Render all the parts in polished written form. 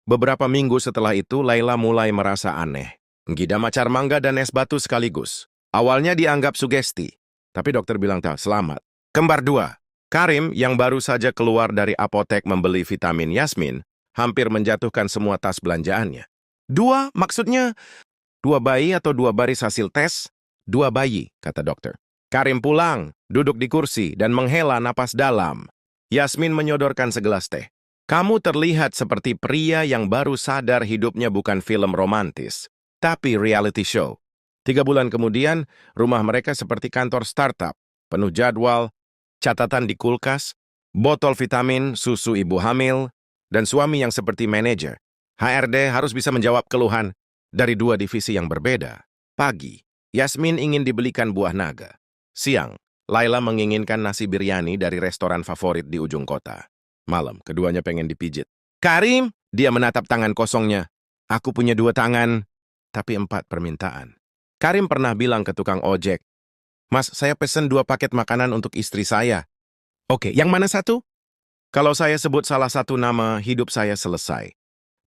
Beberapa minggu setelah itu, Laila mulai merasa aneh. Ngidam acar mangga dan es batu sekaligus. Awalnya dianggap sugesti, tapi dokter bilang tak selamat. Kembar dua. Karim yang baru saja keluar dari apotek membeli vitamin Yasmin, hampir menjatuhkan semua tas belanjaannya. Dua, maksudnya dua bayi atau dua baris hasil tes? Dua bayi, kata dokter. Karim pulang, duduk di kursi, dan menghela napas dalam. Yasmin menyodorkan segelas teh. Kamu terlihat seperti pria yang baru sadar hidupnya bukan film romantis, tapi reality show. 3 bulan kemudian, rumah mereka seperti kantor startup, penuh jadwal, catatan di kulkas, botol vitamin, susu ibu hamil, dan suami yang seperti manajer. HRD harus bisa menjawab keluhan dari 2 divisi yang berbeda. Pagi, Yasmin ingin dibelikan buah naga. Siang, Laila menginginkan nasi biryani dari restoran favorit di ujung kota. Malam, keduanya pengen dipijit. Karim, dia menatap tangan kosongnya. Aku punya 2 tangan, tapi 4 permintaan. Karim pernah bilang ke tukang ojek, Mas, saya pesen 2 paket makanan untuk istri saya. Oke, yang mana satu? Kalau saya sebut salah satu nama, hidup saya selesai.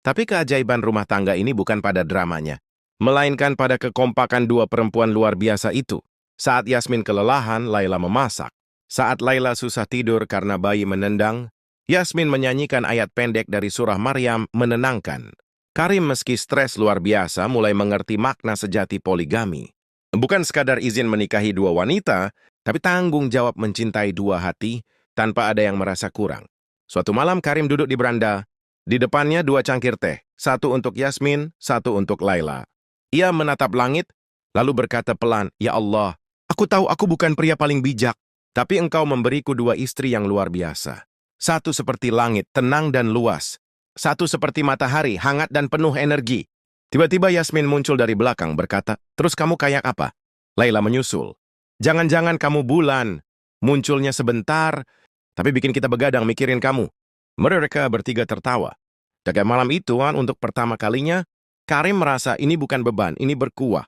Tapi keajaiban rumah tangga ini bukan pada dramanya, melainkan pada kekompakan 2 perempuan luar biasa itu. Saat Yasmin kelelahan, Laila memasak. Saat Laila susah tidur karena bayi menendang, Yasmin menyanyikan ayat pendek dari surah Maryam menenangkan. Karim meski stres luar biasa mulai mengerti makna sejati poligami. Bukan sekadar izin menikahi 2 wanita, tapi tanggung jawab mencintai 2 hati tanpa ada yang merasa kurang. Suatu malam Karim duduk di beranda. Di depannya 2 cangkir teh, 1 untuk Yasmin, 1 untuk Laila. Ia menatap langit, lalu berkata pelan, Ya Allah, aku tahu aku bukan pria paling bijak, tapi engkau memberiku 2 istri yang luar biasa. 1 seperti langit, tenang dan luas. 1 seperti matahari, hangat dan penuh energi. Tiba-tiba Yasmin muncul dari belakang berkata, terus kamu kayak apa? Laila menyusul. Jangan-jangan kamu bulan. Munculnya sebentar, tapi bikin kita begadang mikirin kamu. Mereka bertiga tertawa. Jaga malam itu, untuk pertama kalinya, Karim merasa ini bukan beban, ini berkuah.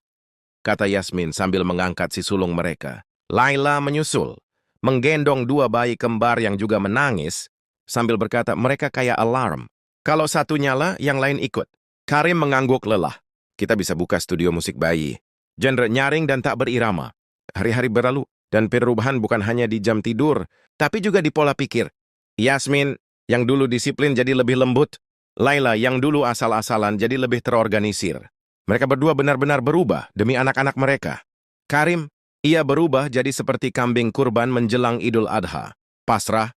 Kata Yasmin sambil mengangkat si sulung mereka. Laila menyusul, menggendong 2 bayi kembar yang juga menangis, sambil berkata mereka kayak alarm. Kalau satu nyala, yang lain ikut. Karim mengangguk lelah. Kita bisa buka studio musik bayi. Genre nyaring dan tak berirama. Hari-hari berlalu, dan perubahan bukan hanya di jam tidur, tapi juga di pola pikir. Yasmin, yang dulu disiplin jadi lebih lembut. Laila, yang dulu asal-asalan jadi lebih terorganisir. Mereka berdua benar-benar berubah demi anak-anak mereka. Karim, ia berubah jadi seperti kambing kurban menjelang Idul Adha. Pasrah,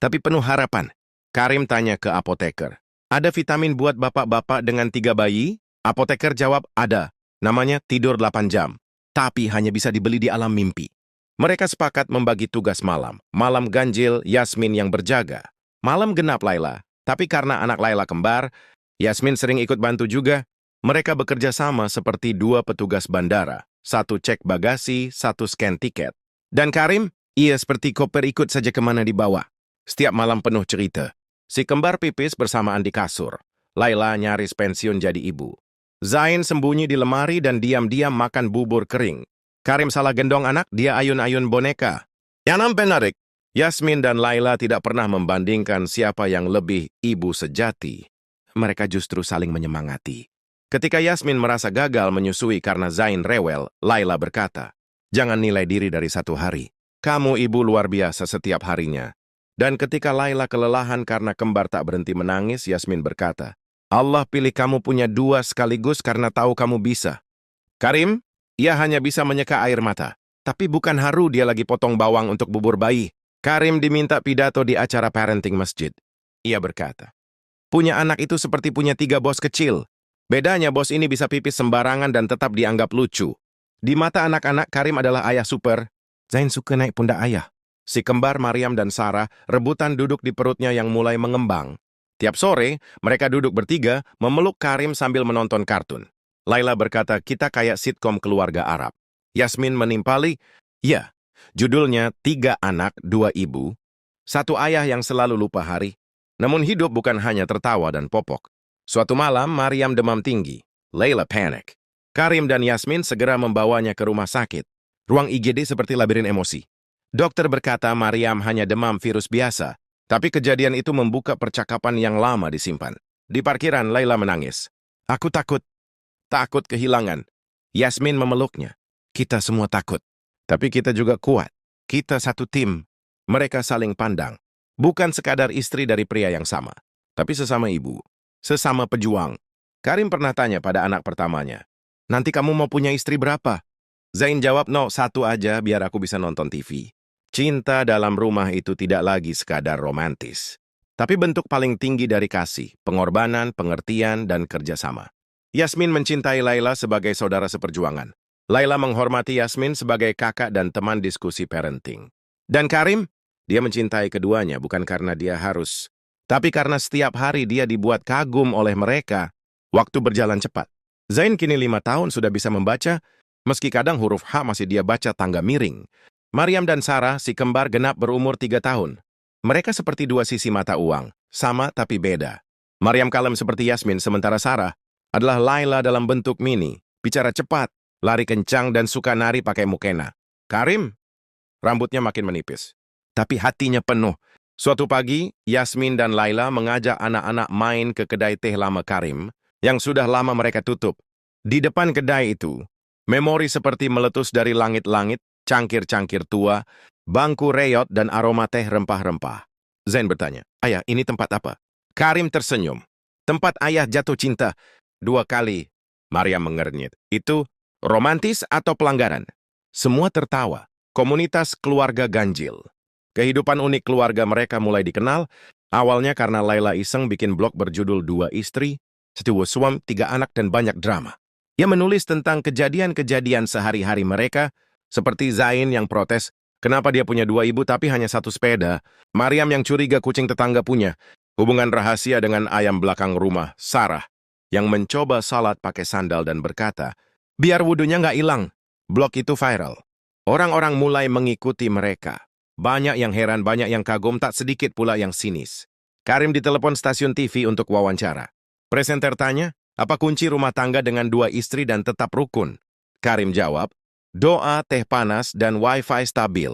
tapi penuh harapan. Karim tanya ke apoteker, ada vitamin buat bapak-bapak dengan 3 bayi? Apoteker jawab, ada. Namanya tidur 8 jam. Tapi hanya bisa dibeli di alam mimpi. Mereka sepakat membagi tugas malam. Malam ganjil, Yasmin yang berjaga. Malam genap Laila. Tapi karena anak Laila kembar, Yasmin sering ikut bantu juga. Mereka bekerja sama seperti 2 petugas bandara. 1 cek bagasi, 1 scan tiket. Dan Karim, ia seperti koper ikut saja kemana dibawa. Setiap malam penuh cerita. Si kembar pipis bersamaan di kasur. Laila nyaris pensiun jadi ibu. Zain sembunyi di lemari dan diam-diam makan bubur kering. Karim salah gendong anak, dia ayun-ayun boneka. Yang menarik, Yasmin dan Laila tidak pernah membandingkan siapa yang lebih ibu sejati. Mereka justru saling menyemangati. Ketika Yasmin merasa gagal menyusui karena Zain rewel, Laila berkata, jangan nilai diri dari 1 hari. Kamu ibu luar biasa setiap harinya. Dan ketika Laila kelelahan karena kembar tak berhenti menangis, Yasmin berkata, Allah pilih kamu punya 2 sekaligus karena tahu kamu bisa. Karim, ia hanya bisa menyeka air mata. Tapi bukan haru dia lagi potong bawang untuk bubur bayi. Karim diminta pidato di acara parenting masjid. Ia berkata, punya anak itu seperti punya 3 bos kecil. Bedanya bos ini bisa pipis sembarangan dan tetap dianggap lucu. Di mata anak-anak, Karim adalah ayah super. Zain suka naik pundak ayah. Si kembar Maryam dan Sarah rebutan duduk di perutnya yang mulai mengembang. Tiap sore, mereka duduk bertiga memeluk Karim sambil menonton kartun. Laila berkata, kita kayak sitkom keluarga Arab. Yasmin menimpali, ya, judulnya 3 anak, 2 ibu, 1 ayah yang selalu lupa hari. Namun hidup bukan hanya tertawa dan popok. Suatu malam, Maryam demam tinggi. Laila panik. Karim dan Yasmin segera membawanya ke rumah sakit. Ruang IGD seperti labirin emosi. Dokter berkata Maryam hanya demam virus biasa, tapi kejadian itu membuka percakapan yang lama disimpan. Di parkiran, Laila menangis. Aku takut. Takut kehilangan. Yasmin memeluknya. Kita semua takut. Tapi kita juga kuat. Kita satu tim. Mereka saling pandang. Bukan sekadar istri dari pria yang sama. Tapi sesama ibu. Sesama pejuang. Karim pernah tanya pada anak pertamanya. Nanti kamu mau punya istri berapa? Zain jawab, no, satu aja biar aku bisa nonton TV. Cinta dalam rumah itu tidak lagi sekadar romantis. Tapi bentuk paling tinggi dari kasih, pengorbanan, pengertian, dan kerjasama. Yasmin mencintai Laila sebagai saudara seperjuangan. Laila menghormati Yasmin sebagai kakak dan teman diskusi parenting. Dan Karim, dia mencintai keduanya bukan karena dia harus, tapi karena setiap hari dia dibuat kagum oleh mereka. Waktu berjalan cepat. Zain kini 5 tahun sudah bisa membaca, meski kadang huruf H masih dia baca tangga miring. Maryam dan Sarah, si kembar genap berumur 3 tahun. Mereka seperti dua sisi mata uang, sama tapi beda. Maryam kalem seperti Yasmin, sementara Sarah adalah Laila dalam bentuk mini, bicara cepat, lari kencang dan suka nari pakai mukena. Karim, rambutnya makin menipis, tapi hatinya penuh. Suatu pagi, Yasmin dan Laila mengajak anak-anak main ke kedai teh lama Karim, yang sudah lama mereka tutup. Di depan kedai itu, memori seperti meletus dari langit-langit, cangkir-cangkir tua, bangku reyot dan aroma teh rempah-rempah. Zain bertanya, ayah, ini tempat apa? Karim tersenyum. Tempat ayah jatuh cinta 2 kali. Maryam mengernyit. Itu romantis atau pelanggaran? Semua tertawa. Komunitas keluarga ganjil. Kehidupan unik keluarga mereka mulai dikenal, awalnya karena Laila iseng bikin blog berjudul 2 Istri, 1 Suami, 3 Anak, dan banyak drama. Ia menulis tentang kejadian-kejadian sehari-hari mereka, seperti Zain yang protes, kenapa dia punya 2 ibu tapi hanya 1 sepeda, Maryam yang curiga kucing tetangga punya, hubungan rahasia dengan ayam belakang rumah, Sarah, yang mencoba salat pakai sandal dan berkata, biar wudunya nggak hilang. Blog itu viral. Orang-orang mulai mengikuti mereka. Banyak yang heran, banyak yang kagum, tak sedikit pula yang sinis. Karim ditelepon stasiun TV untuk wawancara. Presenter tanya, apa kunci rumah tangga dengan 2 istri dan tetap rukun? Karim jawab, doa, teh panas, dan wifi stabil.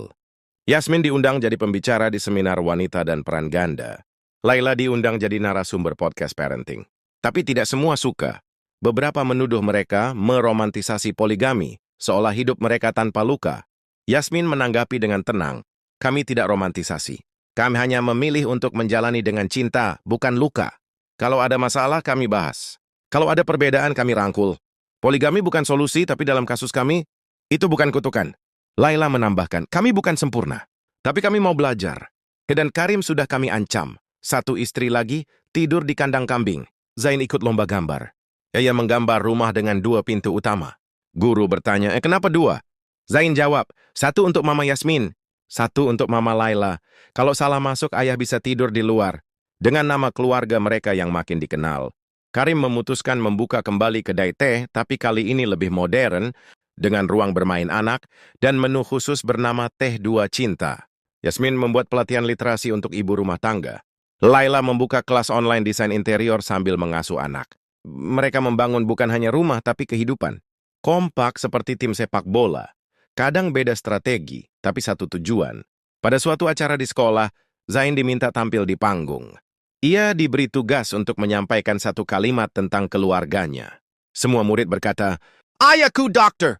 Yasmin diundang jadi pembicara di seminar wanita dan peran ganda. Laila diundang jadi narasumber podcast parenting. Tapi tidak semua suka. Beberapa menuduh mereka meromantisasi poligami, seolah hidup mereka tanpa luka. Yasmin menanggapi dengan tenang, kami tidak romantisasi. Kami hanya memilih untuk menjalani dengan cinta, bukan luka. Kalau ada masalah, kami bahas. Kalau ada perbedaan, kami rangkul. Poligami bukan solusi, tapi dalam kasus kami, itu bukan kutukan. Laila menambahkan, kami bukan sempurna, tapi kami mau belajar. Dan Karim sudah kami ancam. 1 istri lagi, tidur di kandang kambing. Zain ikut lomba gambar. Ia menggambar rumah dengan 2 pintu utama. Guru bertanya, kenapa 2? Zain jawab, 1 untuk Mama Yasmin, 1 untuk Mama Laila. Kalau salah masuk, ayah bisa tidur di luar. Dengan nama keluarga mereka yang makin dikenal, Karim memutuskan membuka kembali kedai teh, tapi kali ini lebih modern, dengan ruang bermain anak, dan menu khusus bernama Teh 2 Cinta. Yasmin membuat pelatihan literasi untuk ibu rumah tangga. Laila membuka kelas online desain interior sambil mengasuh anak. Mereka membangun bukan hanya rumah, tapi kehidupan. Kompak seperti tim sepak bola. Kadang beda strategi, tapi satu tujuan. Pada suatu acara di sekolah, Zain diminta tampil di panggung. Ia diberi tugas untuk menyampaikan 1 kalimat tentang keluarganya. Semua murid berkata, ayahku dokter,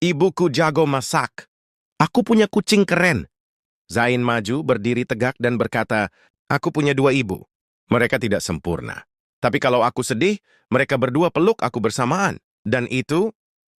ibuku jago masak, aku punya kucing keren. Zain maju, berdiri tegak dan berkata, aku punya 2 ibu. Mereka tidak sempurna. Tapi kalau aku sedih, mereka berdua peluk aku bersamaan. Dan itu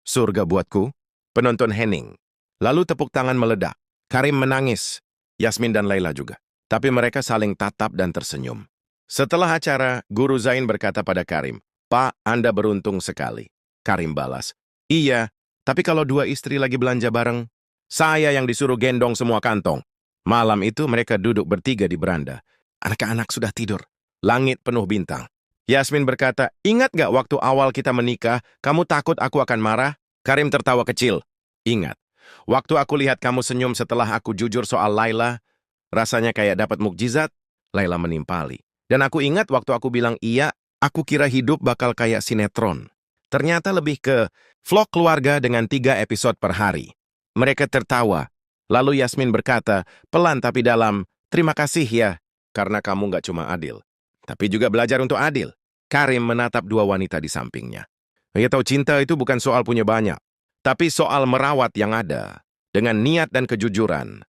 surga buatku. Penonton hening. Lalu tepuk tangan meledak. Karim menangis. Yasmin dan Laila juga. Tapi mereka saling tatap dan tersenyum. Setelah acara, Guru Zain berkata pada Karim, Pak, Anda beruntung sekali. Karim balas, iya, tapi kalau 2 istri lagi belanja bareng, saya yang disuruh gendong semua kantong. Malam itu mereka duduk bertiga di beranda. Anak-anak sudah tidur. Langit penuh bintang. Yasmin berkata, ingat gak waktu awal kita menikah, kamu takut aku akan marah? Karim tertawa kecil. Ingat, waktu aku lihat kamu senyum setelah aku jujur soal Laila, rasanya kayak dapat mukjizat. Laila menimpali. Dan aku ingat waktu aku bilang iya, aku kira hidup bakal kayak sinetron. Ternyata lebih ke vlog keluarga dengan 3 episode per hari. Mereka tertawa. Lalu Yasmin berkata, pelan tapi dalam, terima kasih ya, karena kamu gak cuma adil, tapi juga belajar untuk adil. Karim menatap dua wanita di sampingnya. Ia tahu cinta itu bukan soal punya banyak, tapi soal merawat yang ada. Dengan niat dan kejujuran,